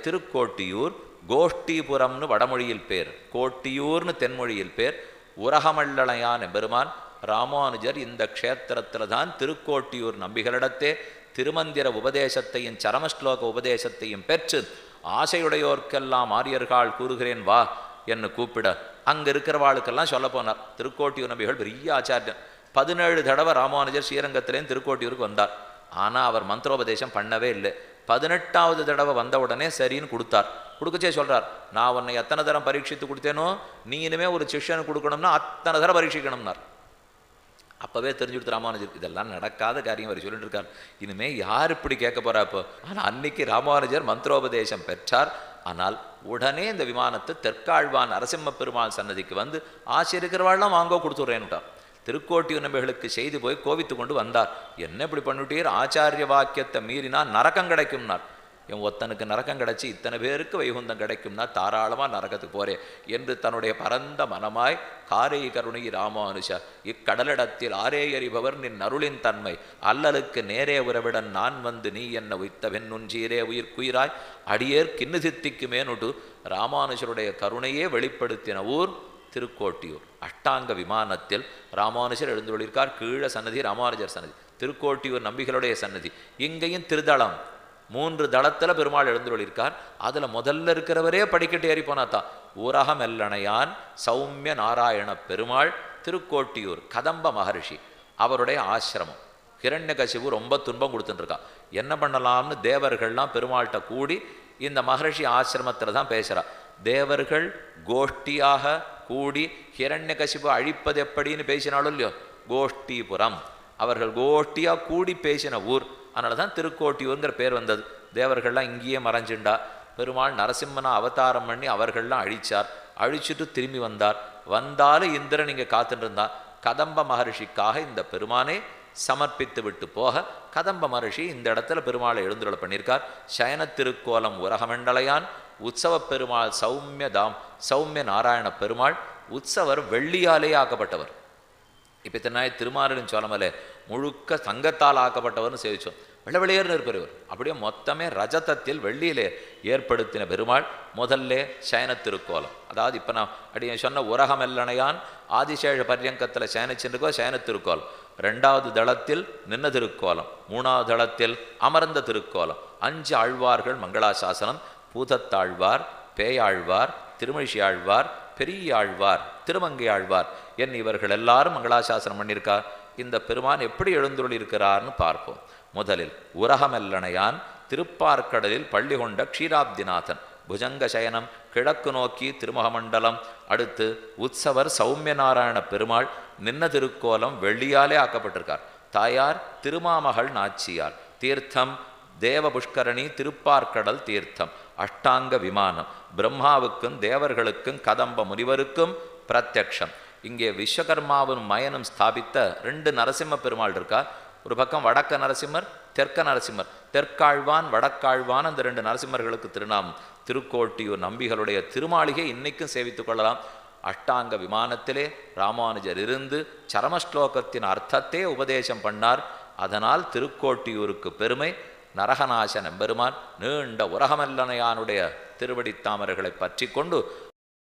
திருக்கோட்டியூர் கோஷ்டிபுரம்னு வடமொழியில் பேர், கோட்டியூர்னு தென்மொழியில் பேர். உரகமல்லணையான் எம்பெருமான் ராமானுஜர் இந்த க்ஷேத்திரத்தில் தான் திருக்கோட்டியூர் நம்பிகளிடத்தே திருமந்திர உபதேசத்தையும் சரமஸ்லோக உபதேசத்தையும் பெற்று ஆசையுடையோர்க்கெல்லாம் ஆரியர்கள் கூறுகிறேன் வா என்று கூப்பிட அங்கே இருக்கிறவாளுக்கெல்லாம் சொல்ல போனார். திருக்கோட்டியூர் நம்பிகள் பெரிய ஆச்சாரியன். 17 தடவை ராமானுஜர் ஸ்ரீரங்கத்திலேயும் திருக்கோட்டியூருக்கு வந்தார். ஆனால் அவர் மந்திரோபதேசம் பண்ணவே இல்லை. 18வது தடவை வந்த உடனே சரின்னு கொடுத்தார். கொடுக்கச்சே சொல்கிறார், நான் உன்னை எத்தனை தரம் பரீட்சித்து கொடுத்தேனோ நீ இனிமேல் ஒரு சிஷ்யனு கொடுக்கணும்னா அத்தனை தரம் பரீட்சிக்கணும்னார். அப்போவே தெரிஞ்சுடுத்து ராமானுஜர் இதெல்லாம் நடக்காத காரியம் அவர் சொல்லிட்டு இருக்கார். இனிமேல் யார் இப்படி கேட்க போகிறா இப்போ? ஆனால் அன்னைக்கு ராமானுஜர் மந்திரோபதேசம் பெற்றார். ஆனால் உடனே இந்த விமானத்தை தெற்காழ்வான் நரசிம்ம பெருமாள் சன்னதிக்கு வந்து ஆசிரியர்கள்லாம் வாங்கோ கொடுத்துட்றேன்னுட்டார். திருக்கோட்டியூர் நம்பிகளுக்கு செய்தி போய் கோவித்து கொண்டு வந்தார். என்ன இப்படி பண்ணிட்டீர்? ஆச்சாரிய வாக்கியத்தை மீறினா நரக்கம் கிடைக்கும்னார். என் ஒத்தனுக்கு நரக்கம் கிடைச்சி இத்தனை பேருக்கு வைகுந்தம் கிடைக்கும்னா தாராளமாக நரகத்துக்கு போறேன் என்று தன்னுடைய பரந்த மனமாய் காரை கருணை ராமானுஷ இக்கடலிடத்தில் ஆரே எறிபவர் நின் அருளின் தன்மை அல்லலுக்கு நேரே உறவிடன் நான் வந்து நீ என்ன உய்த்தவென் நுஞ்சீரே உயிர்க்குயிராய் அடியேர் கிண்ணு சித்திக்குமே நொட்டு ராமானுஷருடைய கருணையே வெளிப்படுத்தின ஊர் திருக்கோட்டியூர். அஷ்டாங்க விமானத்தில் ராமானுஜர் எழுந்துள்ளிருக்கார். கீழே சன்னதி ராமானுஜர் சன்னதி, திருக்கோட்டியூர் நம்பிகளுடைய சன்னதி. இங்கேயும் திருதளம் 3 தளத்தில் பெருமாள் எழுந்துள்ளிருக்கார். அதில் முதல்ல இருக்கிறவரே படிக்கட்டு ஏறி போனாத்தான். ஊரகமெல்லணையான் சௌமிய நாராயண பெருமாள் திருக்கோட்டியூர் கதம்ப மகர்ஷி அவருடைய ஆசிரமம். ஹிரண்யகசிபு ரொம்ப துன்பம் கொடுத்துட்டுருக்கா. என்ன பண்ணலாம்னு தேவர்கள்லாம் பெருமாள்கிட்ட கூடி இந்த மகர்ஷி ஆசிரமத்தில் தான் பேசுகிறா. தேவர்கள் கோஷ்டியாக கூடி ஹிரண்யகசிபு அழிப்பது எப்படின்னு பேசினாலும் இல்லையோ கோஷ்டிபுரம், அவர்கள் கோஷ்டியாக கூடி பேசின ஊர். அதனால தான் திருக்கோட்டியூருங்கிற பேர் வந்தது. தேவர்கள்லாம் இங்கேயே மறைஞ்சுண்டா. பெருமாள் நரசிம்மனா அவதாரம் பண்ணி அவர்கள்லாம் அழிச்சார். அழிச்சுட்டு திரும்பி வந்தார். வந்தாலும் இந்திரன் இங்கே காத்துட்டு இருந்தார். கதம்ப மகர்ஷிக்காக இந்த பெருமானை சமர்ப்பித்து விட்டு போக கதம்ப மகர்ஷி இந்த இடத்துல பெருமாளை எழுந்துள்ள பண்ணியிருக்கார். சயன திருக்கோலம் உரகமண்டலையான் உற்சவ பெருமாள் சௌமிய நாராயண பெருமாள். உற்சவர் வெள்ளியாலே ஆக்கப்பட்டவர். இப்போ இத்தனாய் திருமாலின் சோழமலை முழுக்க தங்கத்தால் ஆக்கப்பட்டவர்னு சேவிச்சோம். வெள்ளவெளியர்னு இருப்பவர் அப்படியே மொத்தமே ரஜதத்தில் வெள்ளியிலே ஏற்படுத்தின பெருமாள். முதல்ல சயன திருக்கோலம், அதாவது இப்போ நான் அடி சொன்ன உரகமெல்லணையான் ஆதிசேஷ பர்யங்கத்தில் சயனிச்சிருக்கோ சயன திருக்கோலம். 2வது தளத்தில் நின்ன திருக்கோலம், 3வது தளத்தில் அமர்ந்த திருக்கோலம். 5 ஆழ்வார்கள் மங்களாசாசனம், பூதத்தாழ்வார், பேயாழ்வார், திருமழிசி ஆழ்வார், பெரிய ஆழ்வார், திருமங்கை ஆழ்வார் என் இவர்கள் எல்லாரும் மங்களாசாசனம் பண்ணியிருக்கார். இந்த பெருமான் எப்படி எழுந்துள்ள இருக்கிறார்னு பார்ப்போம். முதலில் உரகமெல்லணையான் திருப்பார்க்கடலில் பள்ளி கொண்ட க்ஷீராப்திநாதன் புஜங்க சயனம் கிழக்கு நோக்கி திருமுகமண்டலம். அடுத்து உற்சவர் சௌமிய நாராயண பெருமாள் நின்ன திருக்கோலம் வெள்ளியாலே ஆக்கப்பட்டிருக்கார். தாயார் திருமாமகள் நாச்சியார். தீர்த்தம் தேவ புஷ்கரணி திருப்பார்க்கடல் தீர்த்தம். அஷ்டாங்க விமானம் பிரம்மாவுக்கும் தேவர்களுக்கும் கதம்ப முனிவருக்கும் பிரத்யக்ஷம். இங்கே விஸ்வகர்மாவும் மயனும் ஸ்தாபித்த 2 நரசிம்ம பெருமாள் இருக்கார். ஒரு பக்கம் வடக்க நரசிம்மர், தெற்க நரசிம்மர். தெற்காழ்வான் வடக்காழ்வான் அந்த 2 நரசிம்மர்களுக்கு திருநாமம். திருக்கோட்டியூர் நம்பிகளுடைய திருமாளிகை இன்னைக்கும் சேவித்துக் கொள்ளலாம். அஷ்டாங்க விமானத்திலே ராமானுஜர் இருந்து சரமஸ்லோகத்தின் அர்த்தத்தை உபதேசம் பண்ணார். அதனால் திருக்கோட்டியூருக்கு பெருமை. நரகநாசன் எம்பெருமான் நீண்ட உரகமெல்லணையானுடைய திருவடித்தாமர்களை பற்றி கொண்டு